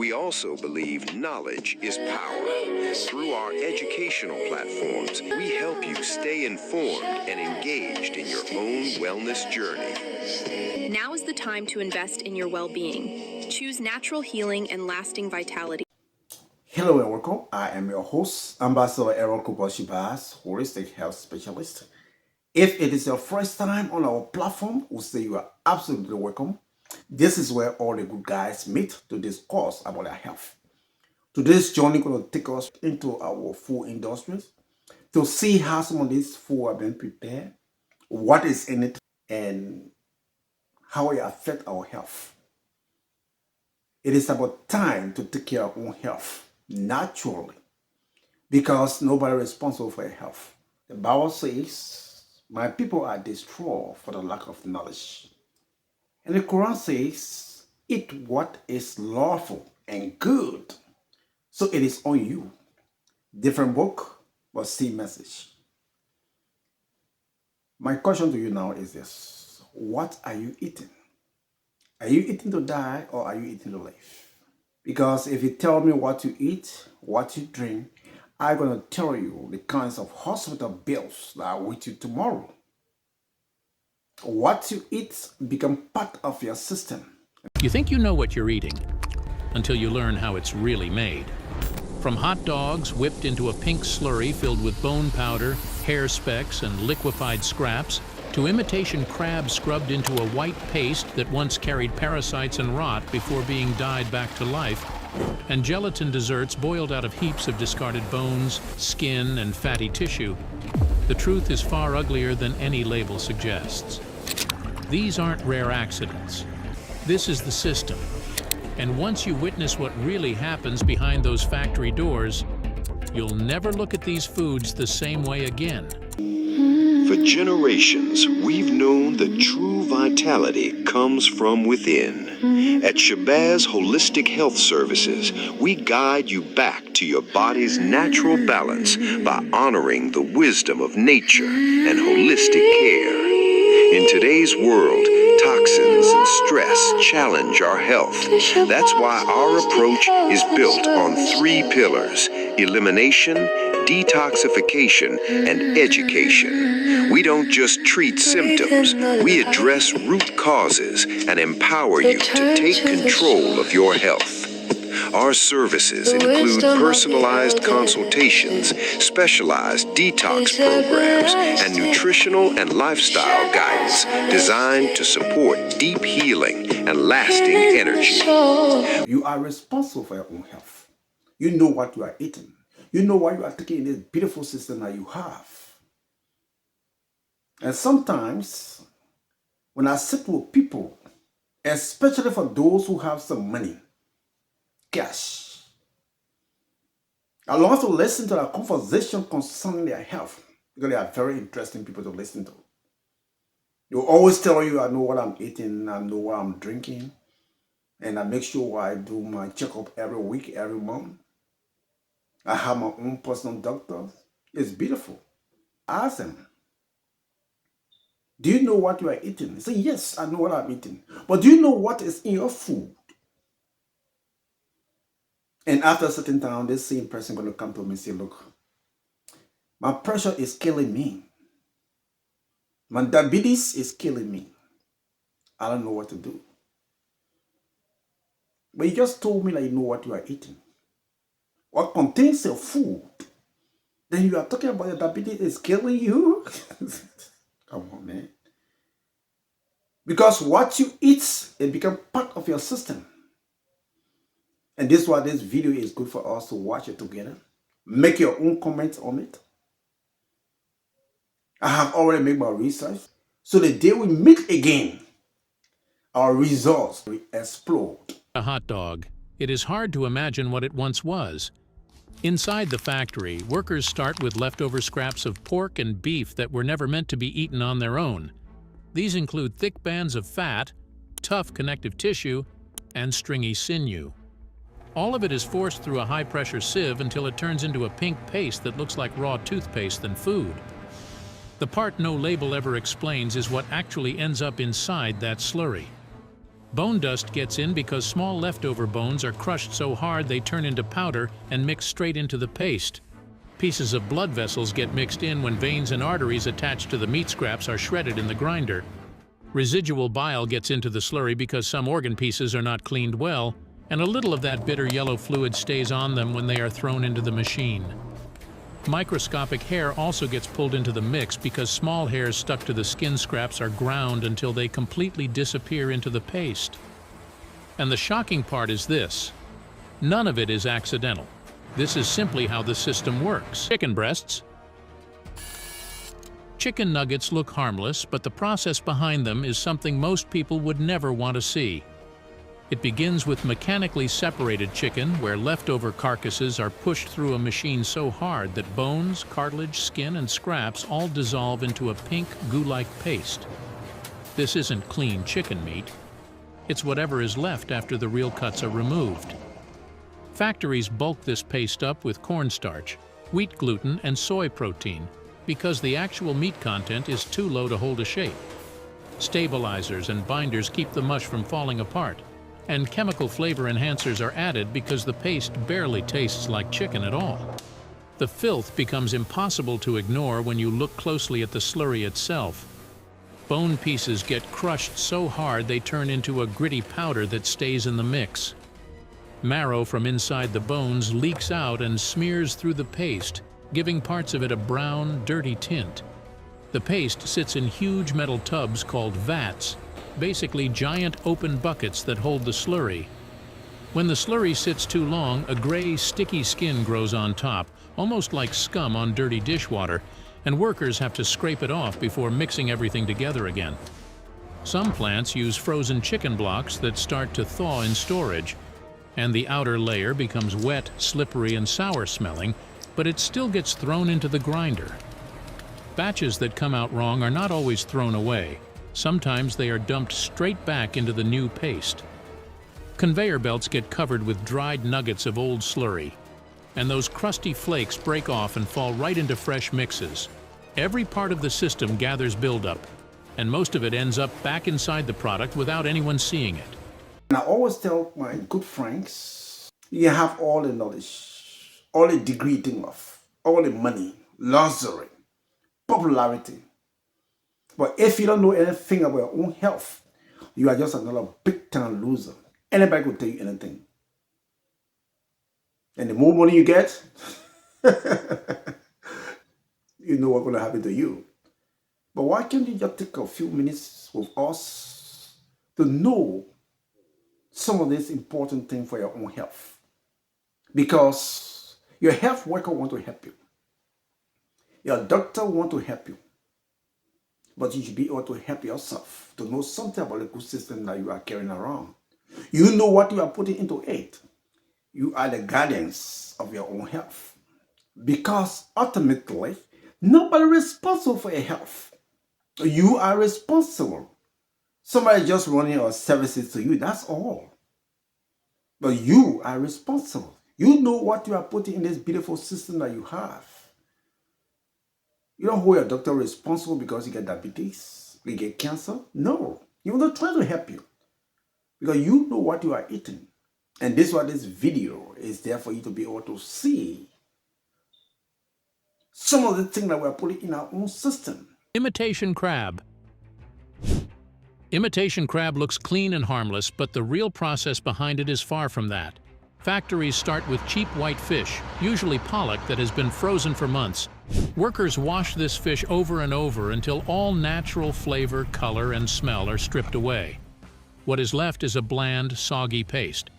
We also believe knowledge is power. Through our educational platforms, we help you stay informed and engaged in your own wellness journey. Now is the time to invest in your well-being. Choose natural healing and lasting vitality. Hello and welcome. I am your host, Ambassador Aaron Shibas, holistic health specialist. If it is your first time on our platform, we'll say you are absolutely welcome. This is where all the good guys meet to discuss about their health. Today's journey is going to take us into our food industries to see how some of these food are being prepared, what is in it, and how it affects our health. It is about time to take care of our own health naturally, because nobody is responsible for your health. The Bible says, "My people are destroyed for the lack of knowledge." And the Quran says, "Eat what is lawful and good." So it is on you. Different book, but same message. My question to you now is this: what are you eating? Are you eating to die, or are you eating to live? Because if you tell me what you eat, what you drink, I'm going to tell you the kinds of hospital bills that are with you tomorrow. What you eat becomes part of your system. You think you know what you're eating until you learn how it's really made. From hot dogs whipped into a pink slurry filled with bone powder, hair specks, and liquefied scraps, to imitation crab scrubbed into a white paste that once carried parasites and rot before being dyed back to life, and gelatin desserts boiled out of heaps of discarded bones, skin, and fatty tissue, the truth is far uglier than any label suggests. These aren't rare accidents. This is the system. And once you witness what really happens behind those factory doors, you'll never look at these foods the same way again. For generations, we've known that true vitality comes from within. At Shibas Holistic Health Services, we guide you back to your body's natural balance by honoring the wisdom of nature and holistic care. In today's world, toxins and stress challenge our health. That's why our approach is built on 3 pillars: elimination, detoxification, and education. We don't just treat symptoms, we address root causes and empower you to take control of your health. Our services include personalized consultations, specialized detox programs, and nutritional and lifestyle guidance designed to support deep healing and lasting energy. You are responsible for your own health. You know what you are eating. You know what you are taking in this beautiful system that you have. And sometimes, when I sit with people, especially for those who have some money, cash, I love to listen to a conversation concerning their health, because they are very interesting people to listen to. They will always tell you, "I know what I'm eating, I know what I'm drinking, and I make sure I do my checkup every week, every month. I have my own personal doctor." It's beautiful. Ask them, "Do you know what you are eating?" Say, "Yes, I know what I'm eating." But do you know what is in your food? And after a certain time, this same person going to come to me and say, "Look, my pressure is killing me. My diabetes is killing me. I don't know what to do." But you just told me that you know what you are eating, what contains your food. Then you are talking about your diabetes is killing you? Come on, man. Because what you eat, it becomes part of your system. And this is why this video is good for us to watch it together. Make your own comments on it. I have already made my research. So the day we meet again, our results will explode. A hot dog. It is hard to imagine what it once was. Inside the factory, workers start with leftover scraps of pork and beef that were never meant to be eaten on their own. These include thick bands of fat, tough connective tissue, and stringy sinew. All of it is forced through a high-pressure sieve until it turns into a pink paste that looks like raw toothpaste than food. The part no label ever explains is what actually ends up inside that slurry. Bone dust gets in because small leftover bones are crushed so hard they turn into powder and mix straight into the paste. Pieces of blood vessels get mixed in when veins and arteries attached to the meat scraps are shredded in the grinder. Residual bile gets into the slurry because some organ pieces are not cleaned well, and a little of that bitter yellow fluid stays on them when they are thrown into the machine. Microscopic hair also gets pulled into the mix because small hairs stuck to the skin scraps are ground until they completely disappear into the paste. And the shocking part is this: none of it is accidental. This is simply how the system works. Chicken breasts. Chicken nuggets look harmless, but the process behind them is something most people would never want to see. It begins with mechanically separated chicken, where leftover carcasses are pushed through a machine so hard that bones, cartilage, skin, and scraps all dissolve into a pink, goo-like paste. This isn't clean chicken meat. It's whatever is left after the real cuts are removed. Factories bulk this paste up with cornstarch, wheat gluten, and soy protein because the actual meat content is too low to hold a shape. Stabilizers and binders keep the mush from falling apart, and chemical flavor enhancers are added because the paste barely tastes like chicken at all. The filth becomes impossible to ignore when you look closely at the slurry itself. Bone pieces get crushed so hard they turn into a gritty powder that stays in the mix. Marrow from inside the bones leaks out and smears through the paste, giving parts of it a brown, dirty tint. The paste sits in huge metal tubs called vats, basically giant open buckets that hold the slurry. When the slurry sits too long, a gray, sticky skin grows on top, almost like scum on dirty dishwater, and workers have to scrape it off before mixing everything together again. Some plants use frozen chicken blocks that start to thaw in storage, and the outer layer becomes wet, slippery, and sour-smelling, but it still gets thrown into the grinder. Batches that come out wrong are not always thrown away. Sometimes they are dumped straight back into the new paste. Conveyor belts get covered with dried nuggets of old slurry, and those crusty flakes break off and fall right into fresh mixes. Every part of the system gathers buildup, and most of it ends up back inside the product without anyone seeing it. And I always tell my good friends, you have all the knowledge, all the degree you think of, all the money, luxury, popularity. But if you don't know anything about your own health, you are just another big-time loser. Anybody could tell you anything. And the more money you get, you know what's going to happen to you. But why can't you just take a few minutes with us to know some of these important things for your own health? Because your health worker wants to help you. Your doctor wants to help you. But you should be able to help yourself to know something about the good system that you are carrying around. You know what you are putting into it. You are the guardians of your own health. Because ultimately, nobody is responsible for your health. You are responsible. Somebody just running your services to you, that's all. But you are responsible. You know what you are putting in this beautiful system that you have. You don't hold your doctor responsible because you get diabetes, you get cancer. No, he will not try to help you because you know what you are eating. And this is why this video is there for you to be able to see some of the things that we're putting in our own system. Imitation crab. Imitation crab looks clean and harmless, but the real process behind it is far from that. Factories start with cheap white fish, usually pollock that has been frozen for months. Workers wash this fish over and over until all natural flavor, color, and smell are stripped away. What is left is a bland, soggy paste.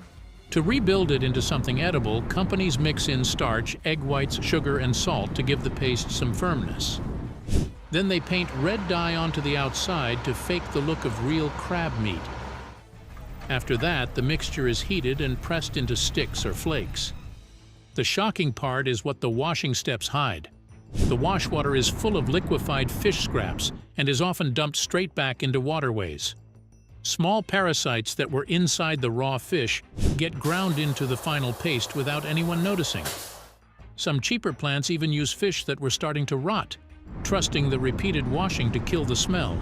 To rebuild it into something edible, companies mix in starch, egg whites, sugar, and salt to give the paste some firmness. Then they paint red dye onto the outside to fake the look of real crab meat. After that, the mixture is heated and pressed into sticks or flakes. The shocking part is what the washing steps hide. The wash water is full of liquefied fish scraps and is often dumped straight back into waterways. Small parasites that were inside the raw fish get ground into the final paste without anyone noticing. Some cheaper plants even use fish that were starting to rot, trusting the repeated washing to kill the smell.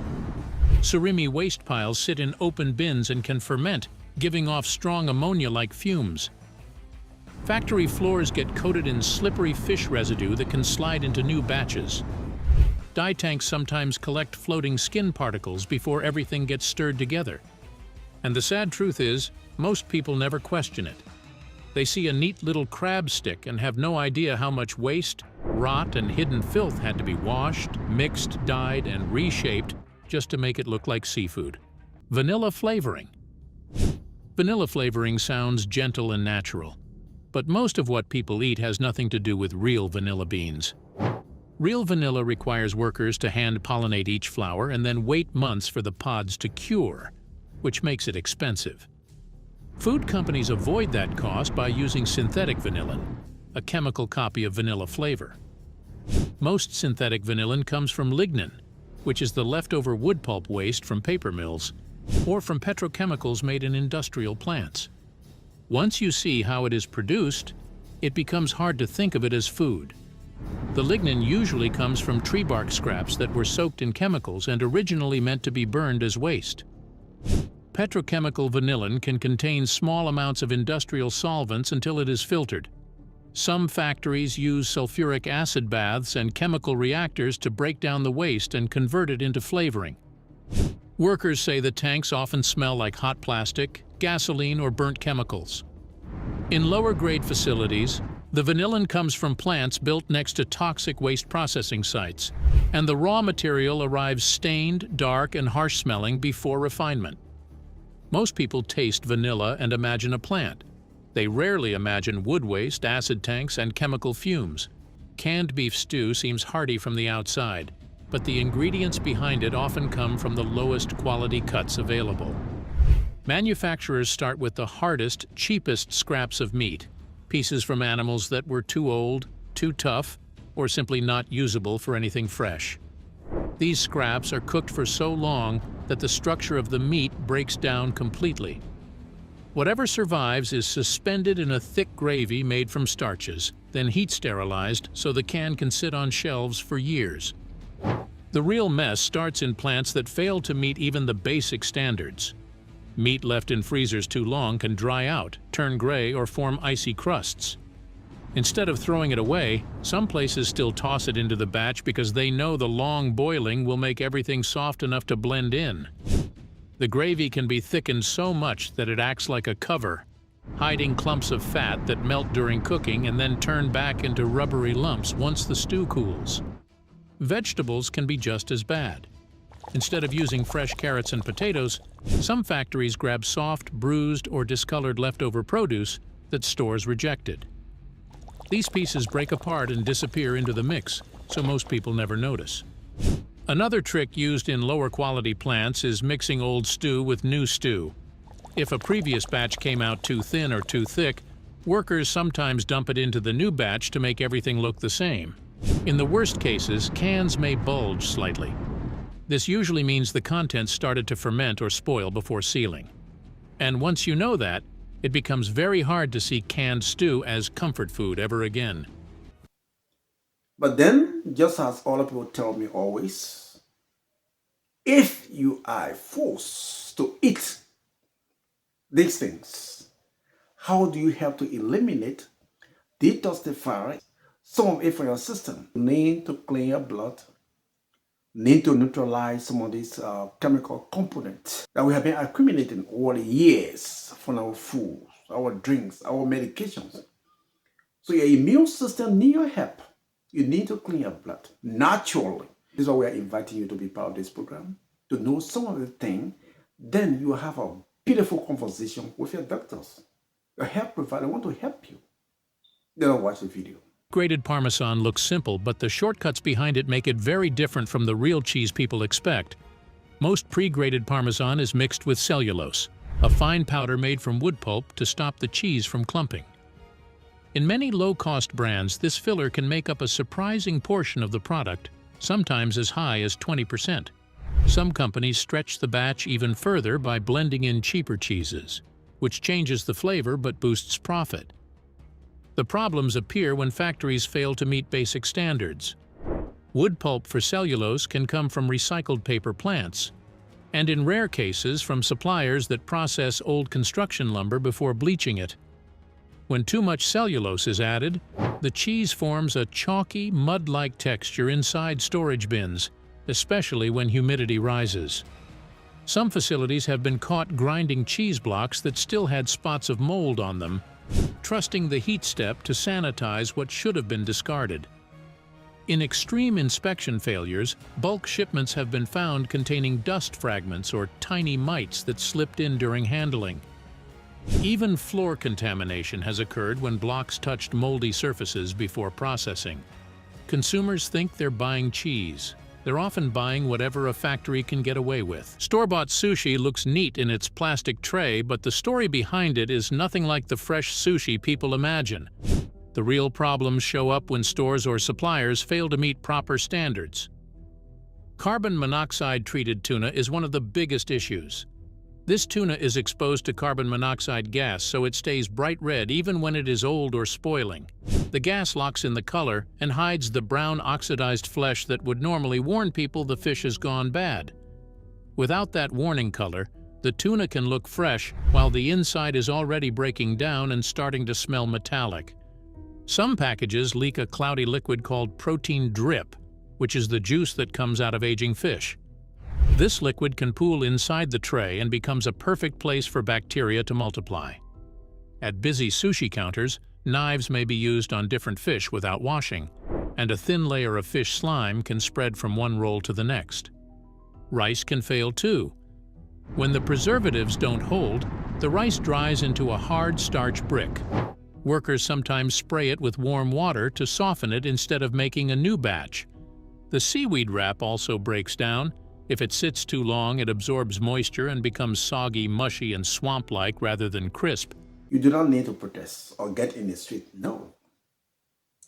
Surimi waste piles sit in open bins and can ferment, giving off strong ammonia-like fumes. Factory floors get coated in slippery fish residue that can slide into new batches. Dye tanks sometimes collect floating skin particles before everything gets stirred together. And the sad truth is, most people never question it. They see a neat little crab stick and have no idea how much waste, rot, and hidden filth had to be washed, mixed, dyed, and reshaped just to make it look like seafood. Vanilla flavoring. Vanilla flavoring sounds gentle and natural, but most of what people eat has nothing to do with real vanilla beans. Real vanilla requires workers to hand-pollinate each flower and then wait months for the pods to cure, which makes it expensive. Food companies avoid that cost by using synthetic vanillin, a chemical copy of vanilla flavor. Most synthetic vanillin comes from lignin, which is the leftover wood pulp waste from paper mills, or from petrochemicals made in industrial plants. Once you see how it is produced, it becomes hard to think of it as food. The lignin usually comes from tree bark scraps that were soaked in chemicals and originally meant to be burned as waste. Petrochemical vanillin can contain small amounts of industrial solvents until it is filtered. Some factories use sulfuric acid baths and chemical reactors to break down the waste and convert it into flavoring. Workers say the tanks often smell like hot plastic, gasoline, or burnt chemicals. In lower-grade facilities, the vanillin comes from plants built next to toxic waste processing sites, and the raw material arrives stained, dark, and harsh-smelling before refinement. Most people taste vanilla and imagine a plant. They rarely imagine wood waste, acid tanks, and chemical fumes. Canned beef stew seems hearty from the outside, but the ingredients behind it often come from the lowest quality cuts available. Manufacturers start with the hardest, cheapest scraps of meat, pieces from animals that were too old, too tough, or simply not usable for anything fresh. These scraps are cooked for so long that the structure of the meat breaks down completely. Whatever survives is suspended in a thick gravy made from starches, then heat sterilized so the can sit on shelves for years. The real mess starts in plants that fail to meet even the basic standards. Meat left in freezers too long can dry out, turn gray, or form icy crusts. Instead of throwing it away, some places still toss it into the batch because they know the long boiling will make everything soft enough to blend in. The gravy can be thickened so much that it acts like a cover, hiding clumps of fat that melt during cooking and then turn back into rubbery lumps once the stew cools. Vegetables can be just as bad. Instead of using fresh carrots and potatoes, some factories grab soft, bruised, or discolored leftover produce that stores rejected. These pieces break apart and disappear into the mix, so most people never notice. Another trick used in lower quality plants is mixing old stew with new stew. If a previous batch came out too thin or too thick, workers sometimes dump it into the new batch to make everything look the same. In the worst cases, cans may bulge slightly. This usually means the contents started to ferment or spoil before sealing. And once you know that, it becomes very hard to see canned stew as comfort food ever again. But then, just as all people tell me always, if you are forced to eat these things, how do you have to eliminate, detoxify some of it from your system? You need to clean your blood, need to neutralize some of these chemical components that we have been accumulating over the years from our food, our drinks, our medications. So your immune system needs your help. You need to clean your blood naturally. This is why we are inviting you to be part of this program, to know some of the things. Then you will have a beautiful conversation with your doctors. Your health provider want to help you. Then watch the video. Grated Parmesan looks simple, but the shortcuts behind it make it very different from the real cheese people expect. Most pre-grated Parmesan is mixed with cellulose, a fine powder made from wood pulp to stop the cheese from clumping. In many low-cost brands, this filler can make up a surprising portion of the product, sometimes as high as 20%. Some companies stretch the batch even further by blending in cheaper cheeses, which changes the flavor but boosts profit. The problems appear when factories fail to meet basic standards. Wood pulp for cellulose can come from recycled paper plants. and in rare cases from suppliers that process old construction lumber before bleaching it. When too much cellulose is added, the cheese forms a chalky, mud-like texture inside storage bins, especially when humidity rises. Some facilities have been caught grinding cheese blocks that still had spots of mold on them, trusting the heat step to sanitize what should have been discarded. In extreme inspection failures, bulk shipments have been found containing dust fragments or tiny mites that slipped in during handling. Even floor contamination has occurred when blocks touched moldy surfaces before processing. Consumers think they're buying cheese. They're often buying whatever a factory can get away with. Store-bought sushi looks neat in its plastic tray, but the story behind it is nothing like the fresh sushi people imagine. The real problems show up when stores or suppliers fail to meet proper standards. Carbon monoxide-treated tuna is one of the biggest issues. This tuna is exposed to carbon monoxide gas, so it stays bright red even when it is old or spoiling. The gas locks in the color and hides the brown oxidized flesh that would normally warn people the fish has gone bad. Without that warning color, the tuna can look fresh while the inside is already breaking down and starting to smell metallic. Some packages leak a cloudy liquid called protein drip, which is the juice that comes out of aging fish. This liquid can pool inside the tray and becomes a perfect place for bacteria to multiply. At busy sushi counters, knives may be used on different fish without washing, and a thin layer of fish slime can spread from one roll to the next. Rice can fail too. When the preservatives don't hold, the rice dries into a hard starch brick. Workers sometimes spray it with warm water to soften it instead of making a new batch. The seaweed wrap also breaks down. If it sits too long, it absorbs moisture and becomes soggy, mushy, and swamp-like rather than crisp. You do not need to protest or get in the street. No.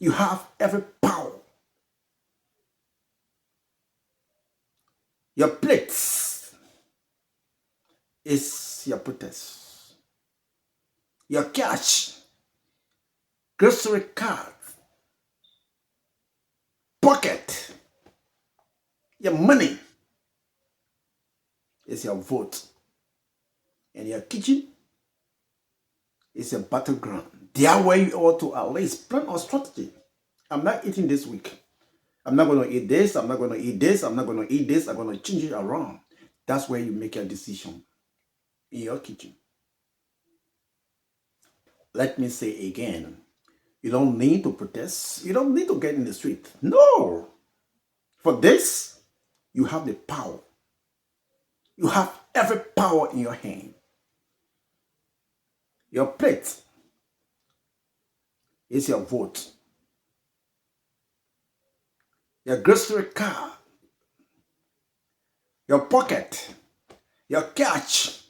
You have every power. Your plates is your protest. Your cash, grocery card, pocket, your money is your vote. And your kitchen is a battleground. There where you ought to at least plan a strategy. I'm not eating this week. I'm not going to eat this. I'm not going to eat this. I'm not going to eat this. I'm going to change it around. That's where you make your decision in your kitchen. Let me say again, you don't need to protest. You don't need to get in the street. No. For this, you have the power. You have every power in your hand. Your plate is your vote. Your grocery card, your pocket, your cash,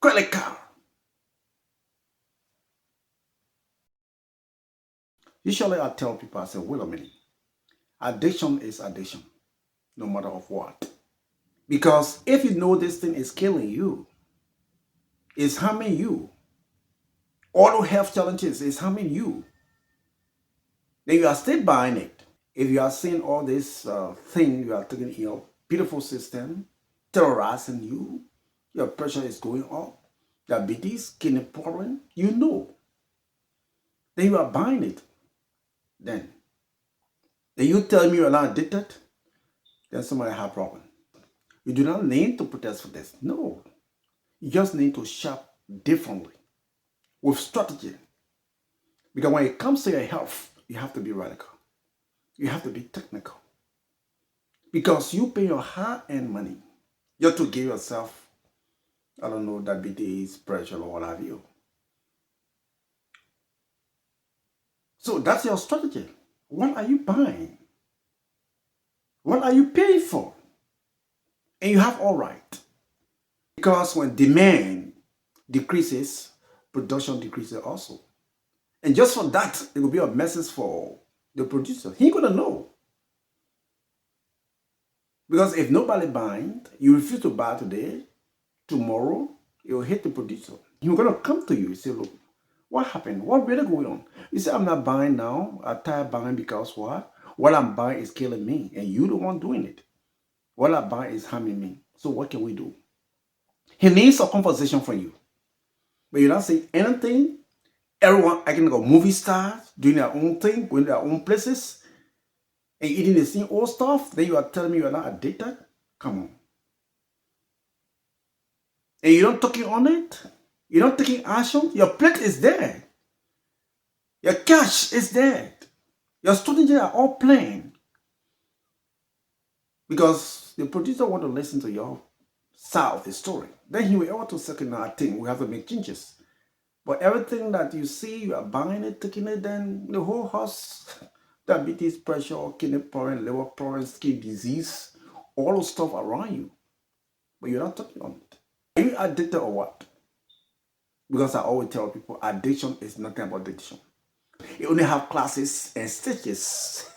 credit card. Usually I tell people, I say, wait a minute. Addiction is addiction, no matter of what. Because if you know this thing is killing you, it's harming you, all the health challenges is harming you, then you are still buying it. If you are seeing all this thing you are taking in your beautiful system, terrorizing you, your pressure is going up, diabetes, kidney problem, you know. Then you are buying it. Then you tell me you are not addicted, then somebody have a problem. You do not need to protest for this. No. You just need to shop differently with strategy. Because when it comes to your health, you have to be radical. You have to be technical. Because you pay your hard-earned money just to give yourself, I don't know, diabetes, pressure, or what have you. So that's your strategy. What are you buying? What are you paying for? And you have all right. Because when demand decreases, production decreases also. And just for that, it will be a message for the producer. He ain't gonna know. Because if nobody buying, you refuse to buy today, tomorrow, it will hit the producer. He's gonna come to you and say, look, what happened? What really going on? You say, I'm not buying now. I'm tired buying because what? What I'm buying is killing me. And you the one doing it. What I buy is harming me. So what can we do? He needs a conversation from you. But you don't say anything. Everyone acting like a movie star, doing their own thing, going to their own places, and eating the same old stuff. Then you are telling me you are not addicted? Come on. And you don't talking on it? You're not taking action? Your plate is there. Your cash is there. Your strategies are all plain. Because the producer want to listen to your side of the story. Then he will able to second our thing. We have to make changes. But everything that you see, you are buying it, taking it, then the whole house, diabetes, pressure, kidney problem, liver problem, skin disease, all the stuff around you. But you're not talking on it. Are you addicted or what? Because I always tell people, addiction is nothing about addiction. You only have classes and stages.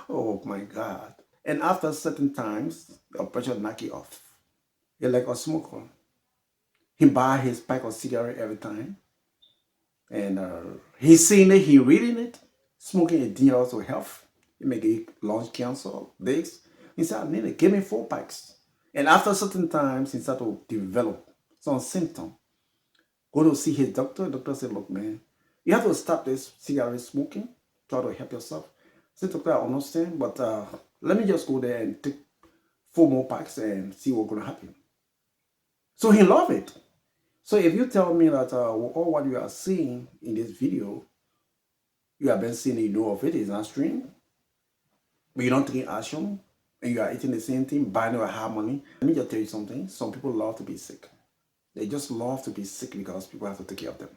Oh my God. And after certain times, the pressure knock you off. You're like a smoker. He buy his pack of cigarette every time. And he's seeing it, he reading it. Smoking is dangerous to health. It may give lung cancer, this. He said, I need it. Give me 4 packs. And after certain times, he started to develop some symptom. Go to see his doctor. The doctor said, look, man, you have to stop this cigarette smoking. Try to help yourself. I said, doctor, I understand, but let me just go there and take 4 more packs and see what's going to happen. So he loved it. So if you tell me that all what you are seeing in this video, you have been seeing, you know of it, is not stream, but you don't take action, and you are eating the same thing, buying your hard money, let me just tell you something. Some people love to be sick. They just love to be sick because people have to take care of them.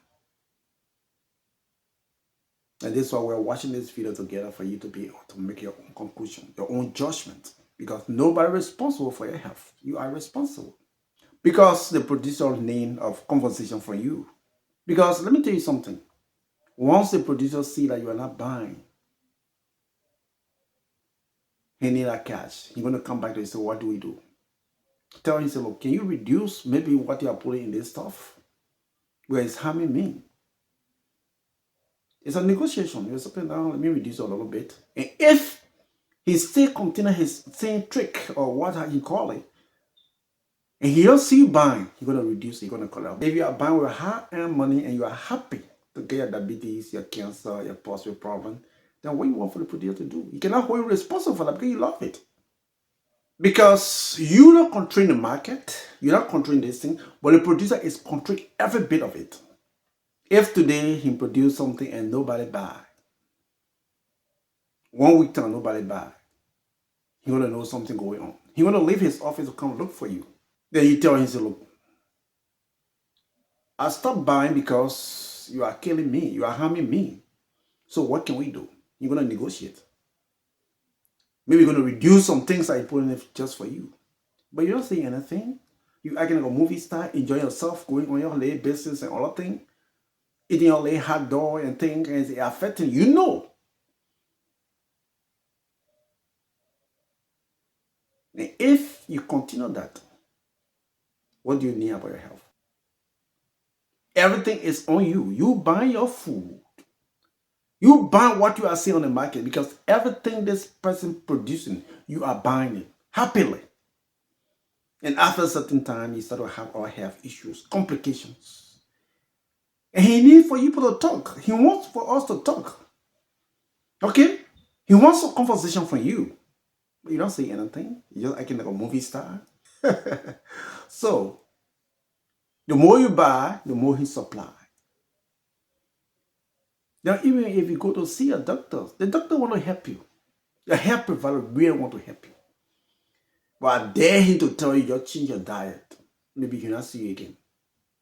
And this is why we're watching this video together, for you to be able to make your own conclusion, your own judgment, because nobody is responsible for your health. You are responsible. Because the producer need of conversation from you. Because let me tell you something. Once the producer see that you are not buying, he need a cash. He's going to come back to you and say, what do we do? Tell him, say, look, can you reduce maybe what you are putting in this stuff? Where it's harming me. It's a negotiation. You're something down, let me reduce a little bit. And if he still continue his same trick, or what he call it, and he don't see you buying, he's going to reduce, he's going to call out. If you are buying with hard-earned money and you are happy to get your diabetes, your cancer, your prostate problem, then what you want for the producer to do? You cannot hold you responsible for that because you love it. Because you're not controlling the market, you're not controlling this thing, but the producer is controlling every bit of it. If today he produce something and nobody buy, 1 week time nobody buy, he's going to know something going on. He's going to leave his office to come look for you. Then you tell him, say, look, I stopped buying because you are killing me, you are harming me. So what can we do? You're going to negotiate. Maybe you're going to reduce some things that you put in it just for you. But you don't say anything. You acting like a movie star, enjoying yourself, going on your late business and all that thing, eating your late hot dog and things, and it's affecting you. You know. And if you continue that, what do you need about your health? Everything is on you. You buy your food. You buy what you are seeing on the market, because everything this person producing, you are buying it happily. And after a certain time, you start to have all health issues, complications. And he needs for you to talk. He wants for us to talk. Okay? He wants a conversation from you. But you don't say anything. You're just acting like a movie star. So, the more you buy, the more he supply. Now, even if you go to see a doctor, the doctor want to help you. The health provider really want to help you. But I dare him to tell you, just change your diet. Maybe he cannot see you again.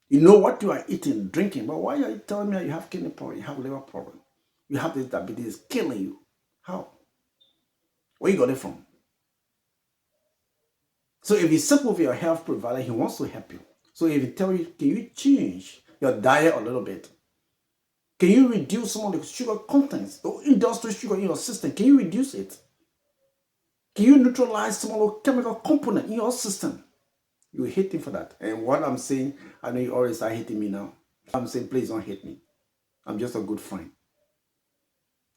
You know what you are eating, drinking, but why are you telling me that you have kidney problem, you have liver problem, you have this diabetes killing you? How? Where you got it from? So if you sit with your health provider, he wants to help you. So if he tell you, can you change your diet a little bit? Can you reduce some of the sugar contents, the industrial sugar in your system? Can you reduce it? Can you neutralize some of the chemical component in your system? You hate him for that. And what I'm saying, I know you always are hating me now. I'm saying, please don't hate me. I'm just a good friend.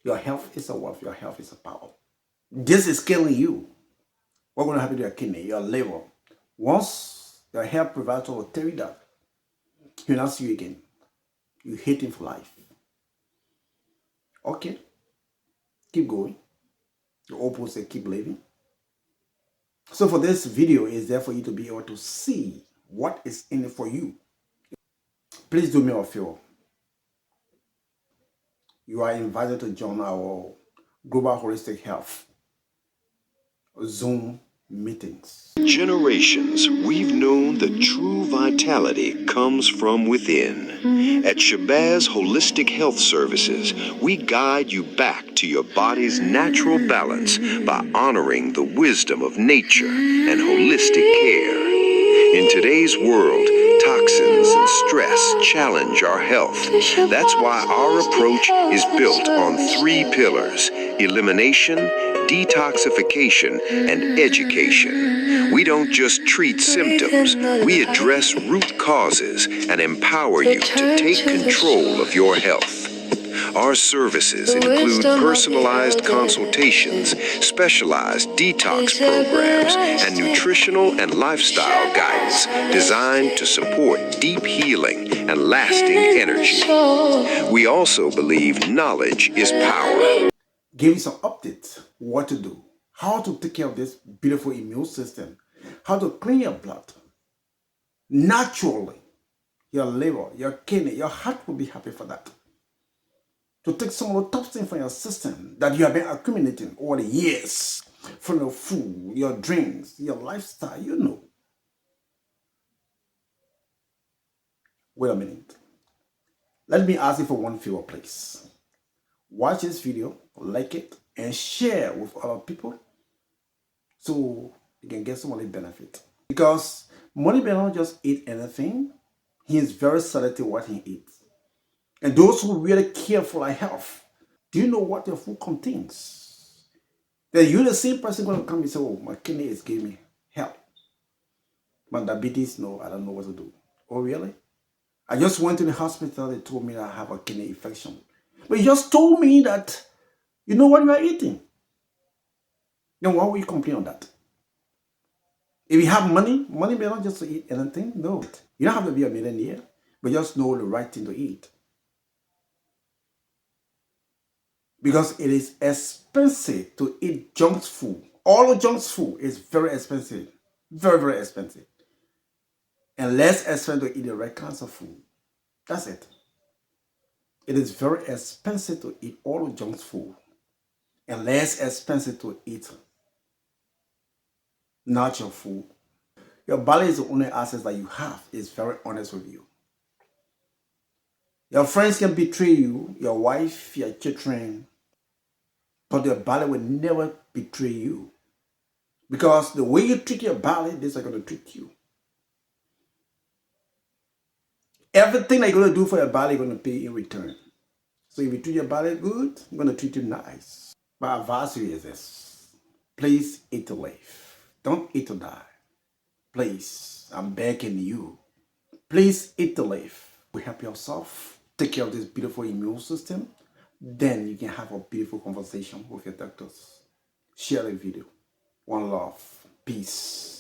Your health is a wealth. Your health is a power. This is killing you. What's going to happen to your kidney, your liver? Once your health provider will tell you that, he'll not see you again. You hate him for life. Okay, keep going. The opposite, keep living. So for this video is there for you to be able to see what is in it for you. Please do me a favor. You are invited to join our Global Holistic Health Zoom meetings. Generations, we've known that true vitality comes from within. At Shabazz Holistic Health Services, we guide you back to your body's natural balance by honoring the wisdom of nature and holistic care. In today's world, toxins and stress challenge our health. That's why our approach is built on 3 pillars: elimination, detoxification, and education. We don't just treat symptoms, we address root causes and empower you to take control of your health. Our services include personalized consultations, specialized detox programs, and nutritional and lifestyle guidance designed to support deep healing and lasting energy. We also believe knowledge is power. Give you some updates, what to do, how to take care of this beautiful immune system, how to clean your blood. Naturally, your liver, your kidney, your heart will be happy for that. To take some of the toxins from your system that you have been accumulating over the years, from your food, your drinks, your lifestyle, you know. Wait a minute. Let me ask you for one favor, please. Watch this video, like it, and share with other people so you can get some money benefit. Because money may not just eat anything. He is very selective what he eats. And those who really care for our health, do you know what your food contains? Then you're the same person going to come and say, oh, my kidney is giving me help. My diabetes, no, I don't know what to do. Oh, really? I just went to the hospital, they told me that I have a kidney infection. But you just told me that you know what you are eating. Then why would you complain on that? If you have money, money may not just to eat anything. No. You don't have to be a millionaire, but just know the right thing to eat. Because it is expensive to eat junk food. All junk food is very expensive. Very, very expensive. And less expensive to eat the right kinds of food. That's it. It is very expensive to eat all junk food. And less expensive to eat natural food. Your body is the only asset that you have. It's very honest with you. Your friends can betray you, your wife, your children, but your body will never betray you. Because the way you treat your body, this is going to treat you. Everything that you're going to do for your body, you're going to pay in return. So if you treat your body good, I'm going to treat you nice. My advice to you is this. Please eat to live. Don't eat to die. Please, I'm begging you. Please eat to live. We help yourself. Take care of this beautiful immune system. Then you can have a beautiful conversation with your doctors. Share the video. One love. Peace.